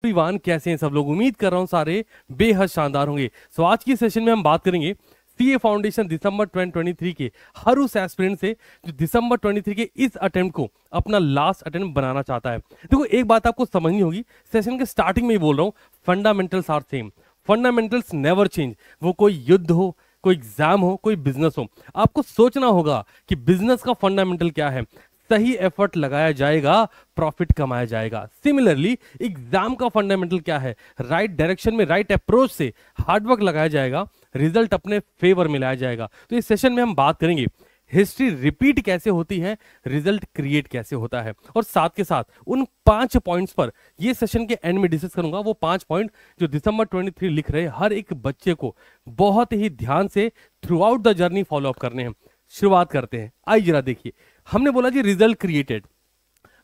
Everyone, कैसे हैं सब लोग। उम्मीद कर रहा हूं सारे बेहद शानदार होंगे। सो आज की सेशन में हम बात करेंगे सीए फाउंडेशन दिसंबर 2023 के हर उस एस्पिरेंट से जो दिसंबर 23 के इस अटेम्प्ट को अपना लास्ट अटेम्प्ट बनाना चाहता है। देखो, एक बात आपको समझनी होगी, सेशन के स्टार्टिंग में ही बोल रहा हूं, fundamentals are same, fundamentals never change. वो कोई युद्ध हो, कोई एग्जाम हो, कोई बिजनेस हो, आपको सोचना होगा कि बिजनेस का फंडामेंटल क्या है। सही एफर्ट लगाया जाएगा, प्रॉफिट कमाया जाएगा। सिमिलरली एग्जाम का फंडामेंटल क्या है, राइट डायरेक्शन में, राइट अप्रोच से हार्डवर्क लगाया जाएगा, रिजल्ट अपने फेवर में लाया जाएगा। तो इस सेशन में हम बात करेंगे हिस्ट्री रिपीट कैसे होती है, रिजल्ट क्रिएट कैसे होता है, और साथ के साथ उन 5 पॉइंट्स पर ये सेशन के एंड में डिस्कस करूंगा। वो 5 पॉइंट जो दिसंबर 23 लिख रहे हर एक बच्चे को बहुत ही ध्यान से through out the journey follow up करने हैं। शुरुआत करते हैं। आइए जरा देखिए, हमने बोला जी रिजल्ट क्रिएटेड,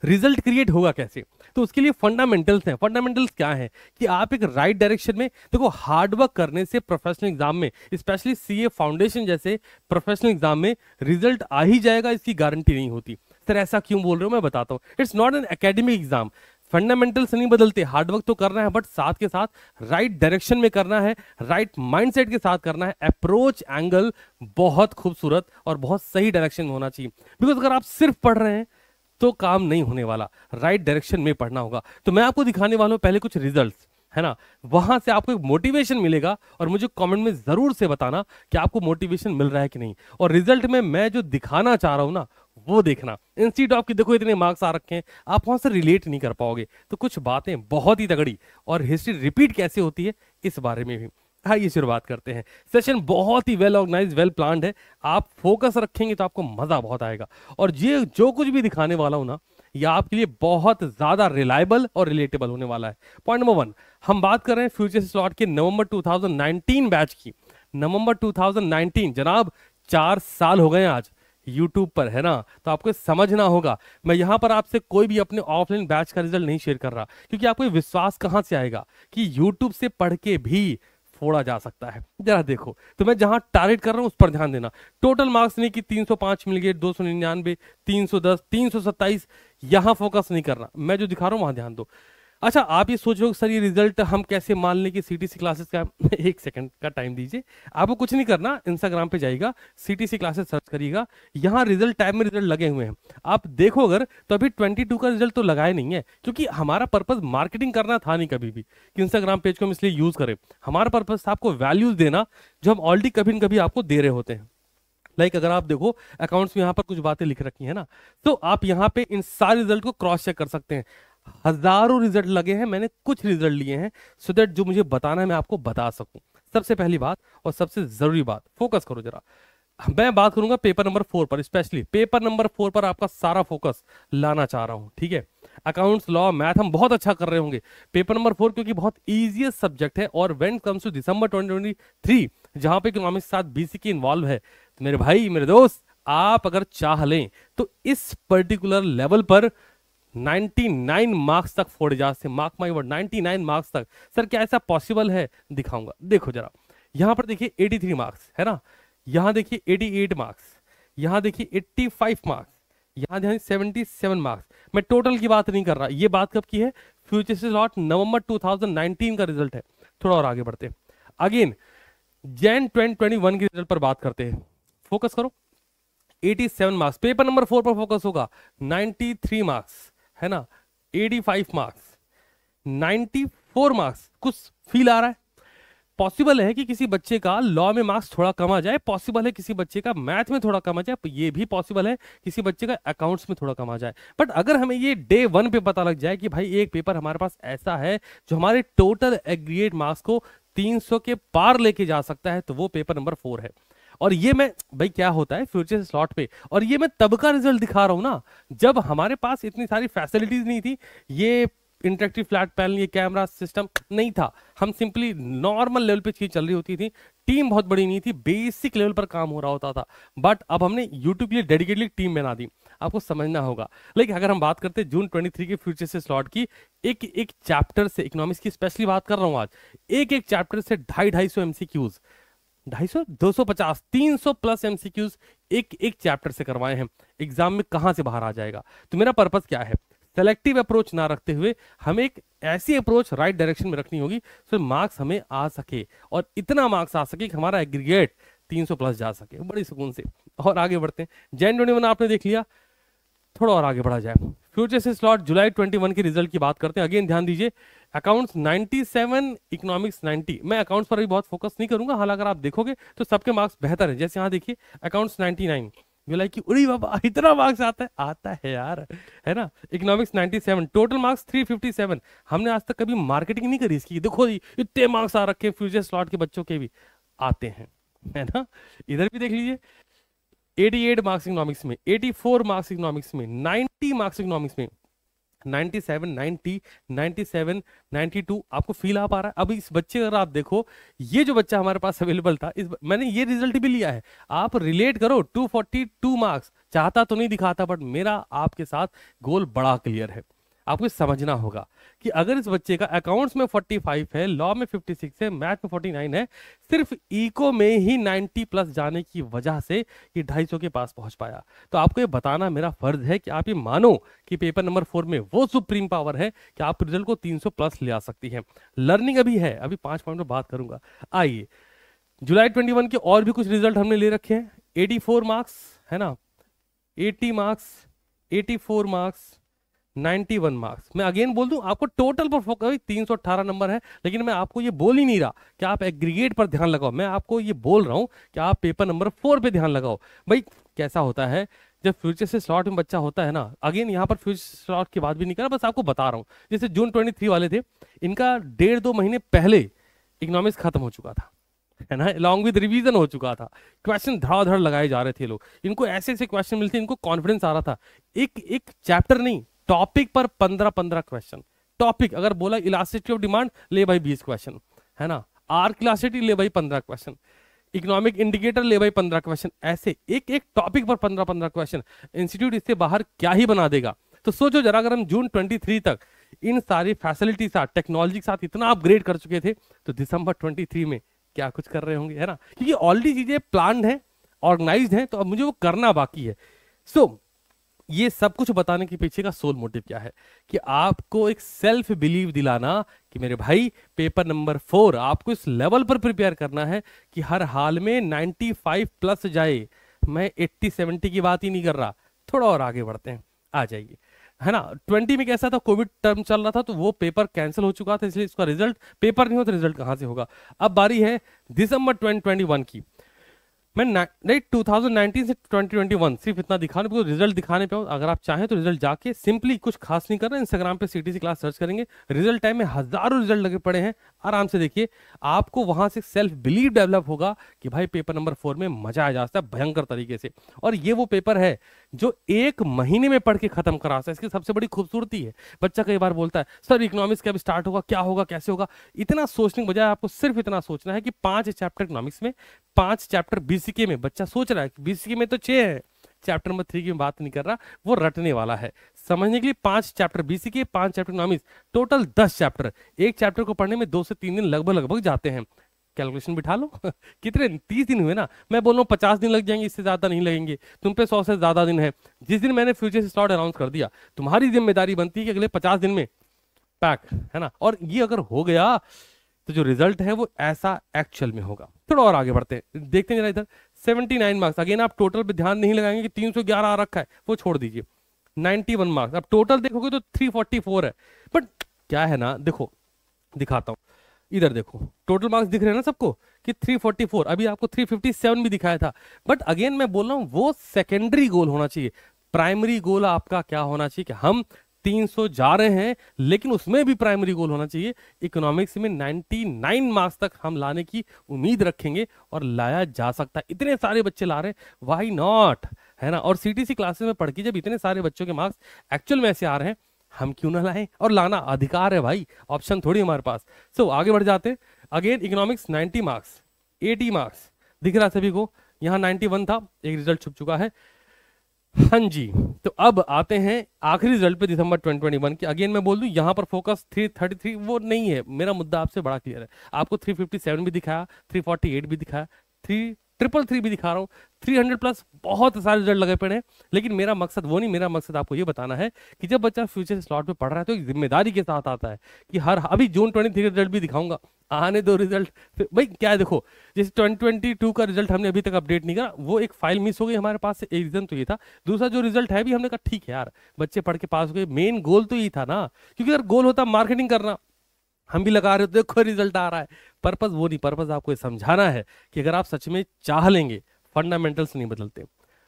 रिजल्ट क्रिएट होगा कैसे, तो उसके लिए फंडामेंटल्स हैं। फंडामेंटल्स क्या है कि आप एक राइट डायरेक्शन में देखो, हार्डवर्क करने से प्रोफेशनल एग्जाम में, स्पेशली सीए फाउंडेशन जैसे प्रोफेशनल एग्जाम में रिजल्ट आ ही जाएगा, इसकी गारंटी नहीं होती। सर ऐसा क्यों बोल रहे हो, मैं बताता हूं। It's not an academic exam. Fundamentals नहीं बदलते, हार्डवर्क तो करना है, बट साथ के साथ राइट डायरेक्शन में करना है, राइट माइंडसेट के साथ करना है। अप्रोच एंगल बहुत खूबसूरत और बहुत सही डायरेक्शन में होना चाहिए। बिकॉज अगर आप सिर्फ पढ़ रहे हैं तो काम नहीं होने वाला, राइट डायरेक्शन में पढ़ना होगा। तो मैं आपको दिखाने वाला हूं पहले कुछ रिजल्ट्स, है ना, वहां से आपको एक मोटिवेशन मिलेगा, और मुझे कमेंट में जरूर से बताना कि आपको मोटिवेशन मिल रहा है कि नहीं। और रिजल्ट में मैं जो दिखाना चाह रहा हूं ना, वो देखना। इंस्टीट्यूट ऑफ की देखो इतने मार्क्स आ रखे हैं, आप वहां से रिलेट नहीं कर पाओगे। तो कुछ बातें बहुत ही तगड़ी, और हिस्ट्री रिपीट कैसे होती है इस बारे में भी। आइए शुरुआत करते हैं। सेशन बहुत ही वेल ऑर्गेनाइज, वेल प्लान्ड है। आप फोकस रखेंगे तो आपको मजा बहुत आएगा। और ये जो कुछ भी दिखाने वाला हूं ना, यह आपके लिए बहुत ज्यादा रिलायबल और रिलेटेबल होने वाला है। पॉइंट नंबर 1, हम बात कर रहे हैं फ्यूचर स्लॉट के नवंबर 2019 बैच की। नवंबर 2019 जनाब, 4 साल हो गए आज यूट्यूब पर, है ना। तो आपको समझना होगा, मैं यहां पर आपसे कोई भी अपने ऑफलाइन बैच का रिजल्ट नहीं शेयर कर रहा, क्योंकि आपको विश्वास कहां से आएगा कि यूट्यूब से पढ़ के भी फोड़ा जा सकता है। जरा देखो, तो मैं जहां टारगेट कर रहा हूं उस पर ध्यान देना। टोटल मार्क्स नहीं कि 305 मिल गए, 299, 310, 327, यहां फोकस नहीं करना। मैं जो दिखा रहा हूं वहां ध्यान दो। अच्छा, आप ये सोच रहे हो सर ये रिजल्ट हम कैसे मान लें कि सीटीसी क्लासेस का एक सेकंड का टाइम दीजिए। आपको कुछ नहीं करना, इंस्टाग्राम पे जाइएगा, सीटीसी क्लासेस सर्च करिएगा, यहाँ रिजल्ट टैब में रिजल्ट लगे हुए हैं। आप देखो अगर, तो अभी 22 का रिजल्ट तो लगाया नहीं है, क्योंकि हमारा पर्पज मार्केटिंग करना था नहीं कभी भी कि इंस्टाग्राम पेज को हम इसलिए यूज करें। हमारा पर्पज था आपको वैल्यूज देना, जो हम ऑलरेडी कभी न कभी आपको दे रहे होते हैं। लाइक अगर आप देखो अकाउंट्स में यहाँ पर कुछ बातें लिख रखी है ना, तो आप यहाँ पे इन सारे रिजल्ट को क्रॉस चेक कर सकते हैं। हजारों रिजल्ट लगे हैं, मैंने कुछ रिजल्ट लिए हैं, सो दैट जो मुझे बताना है मैं आपको बता सकूं। सबसे पहली बात और सबसे जरूरी बात, फोकस करो जरा। मैं बात करूंगा पेपर नंबर 4 पर, स्पेशली पेपर नंबर 4 पर आपका सारा फोकस लाना चाह रहा हूं, ठीक है। अकाउंट्स, लॉ, मैथ हम बहुत अच्छा कर रहे होंगे। पेपर नंबर 4 क्योंकि बहुत इजीएस्ट सब्जेक्ट है, और व्हेन कम्स टू दिसंबर 2023 जहां पे इकोनॉमिक्स के साथ बीसी की इन्वॉल्व है, तो मेरे भाई, मेरे दोस्त, आप अगर चाह लें तो इस पर्टिकुलर लेवल पर 99 मार्क्स तक फोड़े जा सकते, मार्क माई वर्ड, 99 मार्क्स तक। सर क्या ऐसा पॉसिबल है, दिखाऊंगा। देखो जरा, यहां पर देखिए 83 मार्क्स है ना, यहां देखिए 88 मार्क्स, यहां देखिए 85 मार्क्स, यहां देखिए 77 मार्क्स। मैं टोटल की बात नहीं कर रहा, ये बात कब की है, फ्यूचर स्लॉट नवंबर 2019 का रिजल्ट है। थोड़ा और आगे बढ़ते हैं, अगेन जैन 2021 के रिजल्ट पर बात करते हैं। फोकस करो, 87 मार्क्स। पेपर नंबर 4 पर फोकस होगा, 93 मार्क्स, है ना, 85 मार्क्स, 94 मार्क्स। कुछ फील आ रहा है? पॉसिबल है कि किसी बच्चे का लॉ में मार्क्स थोड़ा कम आ जाए, पॉसिबल है किसी बच्चे का मैथ में थोड़ा कम आ जाए, ये भी पॉसिबल है किसी बच्चे का अकाउंट्स में थोड़ा कम आ जाए। बट अगर हमें ये डे 1 पे पता लग जाए कि भाई एक पेपर हमारे पास ऐसा है जो हमारे टोटल एग्रीगेट मार्क्स को 300 के पार लेके जा सकता है, तो वो पेपर नंबर 4 है। और ये मैं, भाई क्या होता है फ्यूचर स्लॉट पे, और ये मैं तब का रिजल्ट दिखा रहा हूं ना जब हमारे पास इतनी सारी फैसिलिटीज नहीं थी, ये इंटरेक्टिव फ्लैट पैनल, ये कैमरा सिस्टम नहीं था। हम सिंपली नॉर्मल लेवल पे चीज चल रही होती थी, टीम बहुत बड़ी नहीं थी, बेसिक लेवल पर काम हो रहा होता था। बट अब हमने यूट्यूब के लिए डेडिकेटली टीम बना दी, आपको समझना होगा। लेकिन अगर हम बात करते हैं जून 23 के फ्यूचर से स्लॉट की, एक एक चैप्टर से, इकोनॉमिक्स की स्पेशली बात कर रहा हूं आज, एक एक चैप्टर से 250 एमसीक्यूज, 250, 250, 300 प्लस एमसीक्यूज एक एक चैप्टर से करवाए हैं। एग्जाम में कहां से बाहर आ जाएगा? तो मेरा पर्पस क्या है, सेलेक्टिव अप्रोच ना रखते हुए हमें एक ऐसी अप्रोच राइट डायरेक्शन में रखनी होगी तो मार्क्स हमें आ सके, और इतना मार्क्स आ सके कि हमारा एग्रीगेट 300 प्लस जा सके बड़ी सुकून से। और आगे बढ़ते हैं, जैन 21 आपने देख लिया, थोड़ा और आगे बढ़ा जाए, फ्यूचर से स्लॉट जुलाई 21 के रिजल्ट की बात करते हैं। अगेन ध्यान दीजिए, अकाउंट्स 97, इकोनॉमिक्स 90। मैं अकाउंट्स पर भी बहुत फोकस नहीं करूंगा, हालांकि अगर आप देखोगे तो सबके मार्क्स बेहतर है। जैसे यहाँ देखिए अकाउंट्स 99, यू लाइक कि अरे बाबा इतना मार्क्स आता है यार, है ना। Economics 97, total marks 357। हमने आज तक कभी मार्केटिंग नहीं करी इसकी, देखो जी इतने मार्क्स आ रखे फ्यूचर स्लॉट के बच्चों के भी आते हैं, है ना। इधर भी देख लीजिए, 88 मार्क्स इकोनॉमिक्स में, 84 मार्क्स इकोनॉमिक्स में, 90 मार्क्स इकोनॉमिक्स में, 97, 90, 97, 92। आपको फील आ पा रहा है। अब इस बच्चे अगर आप देखो, ये जो बच्चा हमारे पास अवेलेबल था, मैंने ये रिजल्ट भी लिया है, आप रिलेट करो, 242 मार्क्स चाहता तो नहीं दिखाता, बट मेरा आपके साथ गोल बड़ा क्लियर है। आपको समझना होगा कि अगर इस बच्चे का अकाउंट्स में 45 है, लॉ में 56 है, मैथ में 49 है, सिर्फ इको में ही 90 प्लस जाने की वजह से ये 250 के पास पहुंच पाया, तो आपको ये बताना मेरा फर्ज है कि आप ये मानो कि पेपर नंबर 4 में वो सुप्रीम पावर है कि आप रिजल्ट को 300 प्लस ले आ सकती है। लर्निंग अभी है, अभी 5 पॉइंट में बात करूंगा। आइए, जुलाई 21 के और भी कुछ रिजल्ट हमने ले रखे हैं। 84 मार्क्स है ना, 80 मार्क्स, 84 मार्क्स, 91 मार्क्स। मैं अगेन बोल दूं आपको टोटल पर फोकस, 318 नंबर है, लेकिन मैं आपको ये बोल ही नहीं रहा कि आप एग्रीगेट पर ध्यान लगाओ, मैं आपको ये बोल रहा हूं कि आप पेपर नंबर 4 पे ध्यान लगाओ। भाई कैसा होता है जब फ्यूचर से स्लॉट में बच्चा होता है ना, अगेन यहाँ पर फ्यूचर स्लॉट की बात भी नहीं कर रहा, बस आपको बता रहा हूँ। जैसे जून 23 वाले थे, इनका 1.5-2 महीने पहले इकोनॉमिक्स खत्म हो चुका था, है ना, अलॉन्ग विद रिवीजन हो चुका था, क्वेश्चन धड़ाधड़ लगाए जा रहे थे लोग, इनको ऐसे ऐसे क्वेश्चन मिलते, इनको कॉन्फिडेंस आ रहा था। एक एक चैप्टर नहीं, टॉपिक पर 15-15 क्वेश्चन। टॉपिक अगर बोला इलास्टिसिटी ऑफ डिमांड, ले भाई 20 क्वेश्चन, है ना, आर्क इलास्टिसिटी, ले भाई 15 क्वेश्चन, इकोनॉमिक इंडिकेटर, ले भाई 15 क्वेश्चन, ऐसे एक एक टॉपिक पर 15-15 क्वेश्चन। इंस्टीट्यूट इससे बाहर क्या ही बना देगा। तो सोचो जरा, अगर हम जून 23 तक इन सारी फैसिलिटी साथ, टेक्नोलॉजी के साथ इतना अपग्रेड कर चुके थे, तो दिसंबर 23 में क्या कुछ कर रहे होंगे, है ना, क्योंकि ऑलरेडी चीजें प्लान्ड है, ऑर्गेनाइज्ड है, तो अब मुझे वो करना बाकी है। सो ये सब कुछ बताने के पीछे का सोल मोटिव क्या है कि आपको एक सेल्फ बिलीव दिलाना कि मेरे भाई पेपर नंबर 4 आपको इस लेवल पर प्रिपेयर करना है कि हर हाल में 95 प्लस जाए। मैं 80-70 की बात ही नहीं कर रहा, थोड़ा और आगे बढ़ते हैं, आ जाइए, है ना। 20 में कैसा था, कोविड टर्म चल रहा था, तो वो पेपर कैंसिल हो चुका था, इसलिए इसका रिजल्ट, पेपर नहीं हो तो रिजल्ट कहां से होगा। अब बारी है दिसंबर 2021 की। मैं नहीं 2019 से 2021 सिर्फ इतना दिखाने पे, रिजल्ट दिखाने पे, अगर आप चाहें तो रिजल्ट जाके सिंपली कुछ खास नहीं करना, इंस्टाग्राम पे सीटीसी क्लास सर्च करेंगे, रिजल्ट टाइम में हजारों रिजल्ट लगे पड़े हैं, आराम से देखिए, आपको वहां से सेल्फ बिलीव डेवलप होगा कि भाई पेपर नंबर 4 में मजा आ जाता है भयंकर तरीके से। और ये वो पेपर है जो 1 महीने में पढ़ के खत्म करा सकता है, इसकी सबसे बड़ी खूबसूरती है। बच्चा कई बार बोलता है सर इकोनॉमिक्स कब स्टार्ट होगा, क्या होगा, कैसे होगा, इतना सोचने के बजाय आपको सिर्फ इतना सोचना है कि 5 चैप्टर इकोनॉमिक्स में, 5 चैप्टर बीसीके में। बच्चा सोच रहा है कि बीसीके में तो 6 है, चैप्टर नंबर 3 की बात नहीं कर रहा, वो रटने वाला है। समझने के लिए 5 chapter BCK, 5 chapter economics, total 10 chapter. एक चैप्टर को पढ़ने में 2 से 3 दिन लगभग जाते हैं। कैलकुलेशन बिठा लो कितने 30 दिन हुए ना, मैं बोल रहा हूँ 50 दिन लग जाएंगे, इससे ज्यादा नहीं लगेंगे, तुम पे 100 से ज्यादा दिन है। जिस दिन मैंने फ्यूचर से स्लॉट अनाउंस कर दिया, तुम्हारी जिम्मेदारी बनती है कि अगले 50 दिन में पैक, है ना। और ये अगर हो गया तो जो रिजल्ट है वो ऐसा एक्चुअल में होगा। थोड़ा और आगे बढ़ते हैं, देखते हैं जरा इधर 79 मार्क्स। अगेन आप टोटल पे ध्यान नहीं लगाएंगे कि 311 आ रखा है, वो छोड़ दीजिए। 91 मार्क्स, अब टोटल देखोगे तो 344 है, बट क्या है ना, देखो दिखाता हूं, इधर देखो टोटल मार्क्स दिख रहे हैं ना सबको कि 344, अभी आपको 357 भी दिखाया था। बट अगेन मैं बोल रहा हूं वो सेकेंडरी गोल होना चाहिए, प्राइमरी गोल आपका क्या होना चाहिए कि हम 300 जा रहे हैं, लेकिन उसमें भी प्राइमरी गोल होना चाहिए इकोनॉमिक्स में 99 मार्क्स तक हम लाने की उम्मीद रखेंगे, और लाया जा सकता है। इतने सारे बच्चे ला रहे हैं, व्हाई नॉट, है ना। और सीटीसी क्लासेस में पढ़ के जब इतने सारे बच्चों के मार्क्स एक्चुअल में ऐसे आ रहे हैं, हम क्यों ना लाएं, और लाना अधिकार है भाई, ऑप्शन थोड़ी हमारे पास। सो आगे बढ़ जाते हैं। अगेन इकोनॉमिक्स 90 मार्क्स, 80 मार्क्स दिख रहा सभी को, यहां 91 था, एक रिजल्ट छुप चुका है। हाँ जी, तो अब आते हैं आखिरी रिजल्ट पे दिसंबर 2021 की। अगेन मैं बोल दूं यहां पर फोकस 333 वो नहीं है, मेरा मुद्दा आपसे बड़ा क्लियर है। आपको 357 भी दिखाया, 348 भी दिखाया, 333 भी दिखा रहा हूँ, 300 प्लस बहुत सारे रिजल्ट लगे पड़े हैं। लेकिन मेरा मकसद वो नहीं, मेरा मकसद आपको ये बताना है कि जब बच्चा फ्यूचर स्लॉट में पढ़ रहा है तो एक जिम्मेदारी के साथ आता है कि हर अभी जून 23 रिजल्ट भी दिखाऊंगा, आने दो रिजल्ट। फिर भाई क्या है, देखो जैसे 2022 का रिजल्ट हमने अभी तक अपडेट नहीं करा, वो एक फाइल मिस हो गई हमारे पास से, एक रीजन तो ये था। दूसरा जो रिजल्ट है भी हमने कहा ठीक है यार, बच्चे पढ़ के पास हो गए, मेन गोल तो यही था ना, क्योंकि अगर गोल होता मार्केटिंग करना, हम भी लगा रहे हो देखो रिजल्ट आ रहा है, पर्पस वो नहीं। पर्पस आपको ये समझाना है कि अगर आप सच में चाह लेंगे, फंडामेंटल्स नहीं बदलते।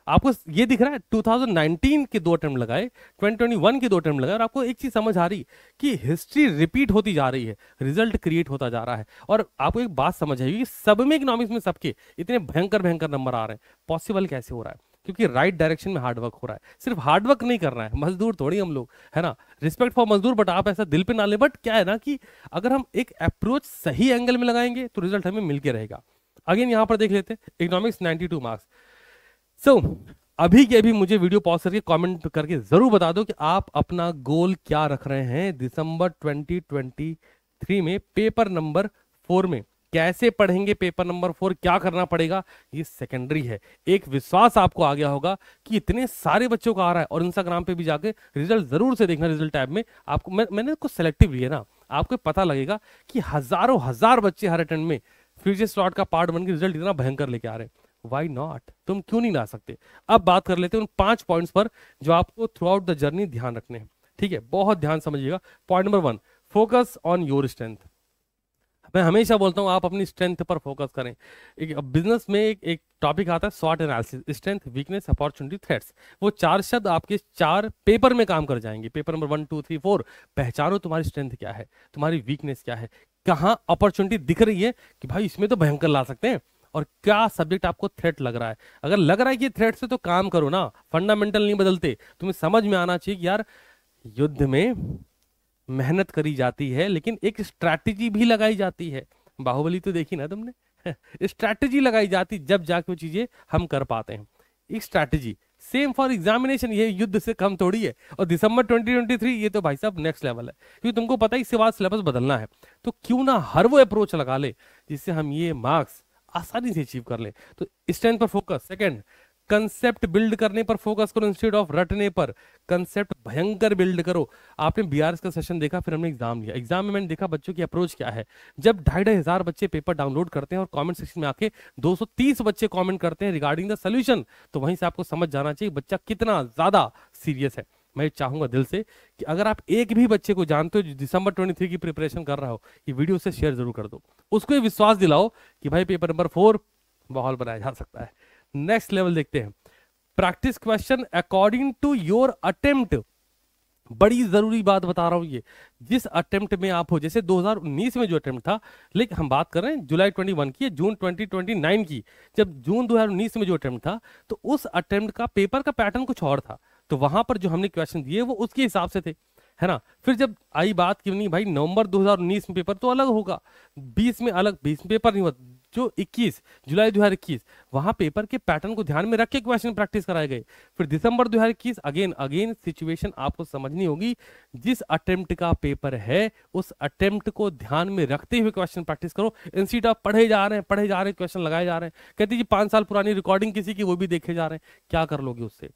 आपको ये दिख रहा है 2019 के 2 अटेम्प्ट लगाए, 2021 के 2 अटेम्प्ट लगाए, और आपको एक चीज समझ आ रही कि हिस्ट्री रिपीट होती जा रही है, रिजल्ट क्रिएट होता जा रहा है। और आपको एक बात समझ आएगी, सब में इकोनॉमिक्स में सबके इतने भयंकर भयंकर नंबर आ रहे हैं, पॉसिबल कैसे हो रहा है? क्योंकि राइट डायरेक्शन में हार्डवर्क हो रहा है। सिर्फ हार्डवर्क नहीं करना है, मजदूर थोड़ी हम लोग, है ना, रिस्पेक्ट फॉर मजदूर, बट आप ऐसा दिल पे ना ले। बट क्या है ना कि अगर हम एक अप्रोच सही एंगल में लगाएंगे तो रिजल्ट हमें मिलके रहेगा। अगेन यहां पर देख लेते हैं, इकोनॉमिक्स 92 मार्क्स। सो अभी के अभी मुझे वीडियो पॉज करके कमेंट करके जरूर बता दो कि आप अपना गोल क्या रख रहे हैं दिसंबर 2023 में पेपर नंबर 4 में। कैसे पढ़ेंगे पेपर नंबर 4, क्या करना पड़ेगा, ये सेकेंडरी है। एक विश्वास आपको आ गया होगा कि इतने सारे बच्चों का आ रहा है, और इंस्टाग्राम पे भी जाके रिजल्ट जरूर से देखना, रिजल्ट टैब में आपको मैंने कुछ सेलेक्टिव लिया ना, आपको पता लगेगा कि हजारों हजार बच्चे हर अटेम्प्ट में फ्यूचर स्लॉट का पार्ट बन के रिजल्ट इतना भयंकर लेके आ रहे हैं। वाई नॉट, तुम क्यों नहीं ला सकते? अब बात कर लेते हैं उन 5 पॉइंट्स पर जो आपको थ्रू आउट द जर्नी ध्यान रखने हैं। ठीक है, बहुत ध्यान समझिएगा। Point number 1, focus on your strength. मैं हमेशा बोलता हूं आप अपनी स्ट्रेंथ पर फोकस करें। एक बिजनेस में एक टॉपिक आता है स्वॉट analysis, strength, weakness, opportunity, threats. वो 4 शब्द आपके 4 पेपर में काम कर जाएंगे। पेपर नंबर 1, 2, 3, 4 पहचानो तुम्हारी स्ट्रेंथ क्या है, तुम्हारी वीकनेस क्या है, कहाँ अपॉर्चुनिटी दिख रही है कि भाई इसमें तो भयंकर ला सकते हैं, और क्या सब्जेक्ट आपको थ्रेट लग रहा है। अगर लग रहा है कि थ्रेट से तो काम करो ना, फंडामेंटल नहीं बदलते। तुम्हें समझ में आना चाहिए कि यार युद्ध में मेहनत करी जाती है लेकिन एक स्ट्रैटेजी भी लगाई जाती है। बाहुबली तो देखी ना तुमने स्ट्रैटेजी लगाई जाती, जब जाके वो चीजें हम कर पाते हैं। एक स्ट्रैटेजी सेम फॉर एग्जामिनेशन, ये युद्ध से कम थोड़ी है। और दिसंबर 2023 ये तो भाई साहब नेक्स्ट लेवल है, क्योंकि तुमको पता है इसके बाद सिलेबस बदलना है। तो क्यों ना हर वो अप्रोच लगा ले जिससे हम ये मार्क्स आसानी से अचीव कर ले। तो स्ट्रेंथ पर फोकस। सेकंड, कंसेप्ट बिल्ड करने पर फोकस करो इंस्टेड ऑफ रटने पर। कंसेप्ट भयंकर बिल्ड करो। आपने बीआरएस का सेशन देखा, फिर हमने एग्जाम लिया, एग्जाम में मैंने देखा बच्चों की अप्रोच क्या है। जब 2,500 बच्चे पेपर डाउनलोड करते हैं और कमेंट सेक्शन में आके 230 बच्चे कमेंट करते हैं रिगार्डिंग द सोल्यूशन, तो वहीं से आपको समझ जाना चाहिए बच्चा कितना ज्यादा सीरियस है। मैं चाहूंगा दिल से कि अगर आप एक भी बच्चे को जानते हो जो दिसंबर 23 की प्रिपरेशन कर रहा हो, ये वीडियो से शेयर जरूर कर दो, उसको ये विश्वास दिलाओ कि भाई पेपर नंबर 4 माहौल बनाया जा सकता है। नेक्स्ट लेवल देखते हैं, practice question according to your attempt. बड़ी जरूरी बात बता रहा हूं, ये जिस अटेम्प्ट में आप हो, जैसे 2019 में जो अटेम्प्ट था, लेकिन हम बात कर रहे हैं जुलाई 21 की, जून 2029 की। जब जून 2019 में जो अटेम्प्ट था, तो उस अटेम्प्ट का पेपर का पैटर्न कुछ और था, तो वहां पर जो हमने क्वेश्चन दिए वो उसके हिसाब से थे, है ना। फिर जब आई बात क्यों नहीं भाई नवंबर 2019 में पेपर तो अलग होगा, 20 में अलग, 20 में पेपर नहीं हुआ, जो 21 जुलाई 2021 वहां पेपर के पैटर्न को ध्यान में रख के क्वेश्चन प्रैक्टिस कराए गए। फिर दिसंबर 2021 अगेन सिचुएशन आपको समझनी होगी, जिस अटेम्प्ट का पेपर है उस अटेम्प्ट को ध्यान में रखते हुए क्वेश्चन प्रैक्टिस करो। इंस्टीट्यूट ऑफ पढ़े जा रहे हैं क्वेश्चन लगाए जा रहे हैं, कहते जी 5 साल पुरानी रिकॉर्डिंग किसी की वो भी देखे जा रहे हैं, क्या कर लोगे उससे?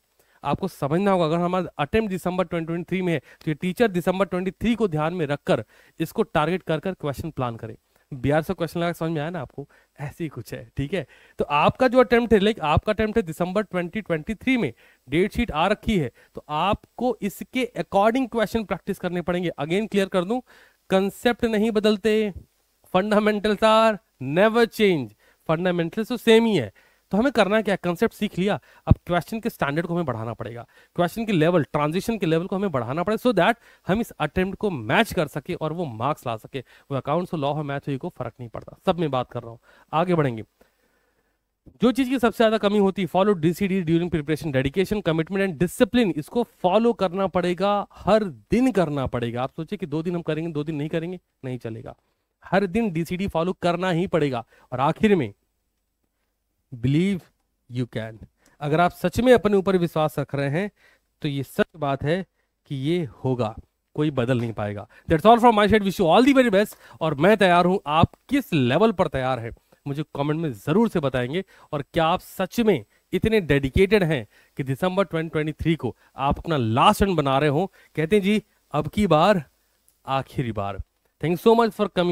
आपको समझना होगा, अगर हमारा अटेम्प्ट दिसंबर 2023 में है तो ये टीचर दिसंबर 23 को ध्यान में रखकर इसको टारगेट कर क्वेश्चन प्लान करें। बिहार से क्वेश्चन लगा समझ में आया ना आपको, ऐसे ही कुछ है, ठीक है। तो आपका जो अटेम्प्ट है, लाइक आपका अटेम्प्ट है दिसंबर 2023 में, डेट शीट आ रखी है, तो आपको इसके अकॉर्डिंग क्वेश्चन प्रैक्टिस करने पड़ेंगे। अगेन क्लियर कर दूं, कंसेप्ट नहीं बदलते, fundamentals are never change, fundamentals तो सेम ही है। तो हमें करना क्या है, कंसेप्ट सीख लिया, अब क्वेश्चन के स्टैंडर्ड को हमें बढ़ाना पड़ेगा, क्वेश्चन के लेवल, ट्रांजिशन के लेवल को हमें बढ़ाना पड़ेगा, सो दैट हम इस अटेम्प्ट को मैच कर सके और वो मार्क्स ला सके। वो अकाउंट्स हो, लॉ हो, मैथ हो, को फर्क नहीं पड़ता, सब में बात कर रहा हूं। आगे बढ़ेंगे, जो चीज की सबसे ज्यादा कमी होती है, follow डीसीडी during preparation, dedication, commitment and discipline. इसको फॉलो करना पड़ेगा, हर दिन करना पड़ेगा। आप सोचिए कि 2 दिन हम करेंगे, 2 दिन नहीं करेंगे, नहीं चलेगा, हर दिन डीसीडी फॉलो करना ही पड़ेगा। और आखिर में बिलीव यू कैन, अगर आप सच में अपने ऊपर विश्वास रख रहे हैं तो ये सच बात है कि ये होगा, कोई बदल नहीं पाएगा। That's all from my side, wish you all the very best. और मैं तैयार हूं, आप किस लेवल पर तैयार हैं मुझे कमेंट में ज़रूर से बताएंगे। और क्या आप सच में इतने डेडिकेटेड हैं कि दिसंबर 2023 को आप अपना लास्ट रन बना रहे हो? कहते हैं जी अब की बार आखिरी बार। Thank so much for coming.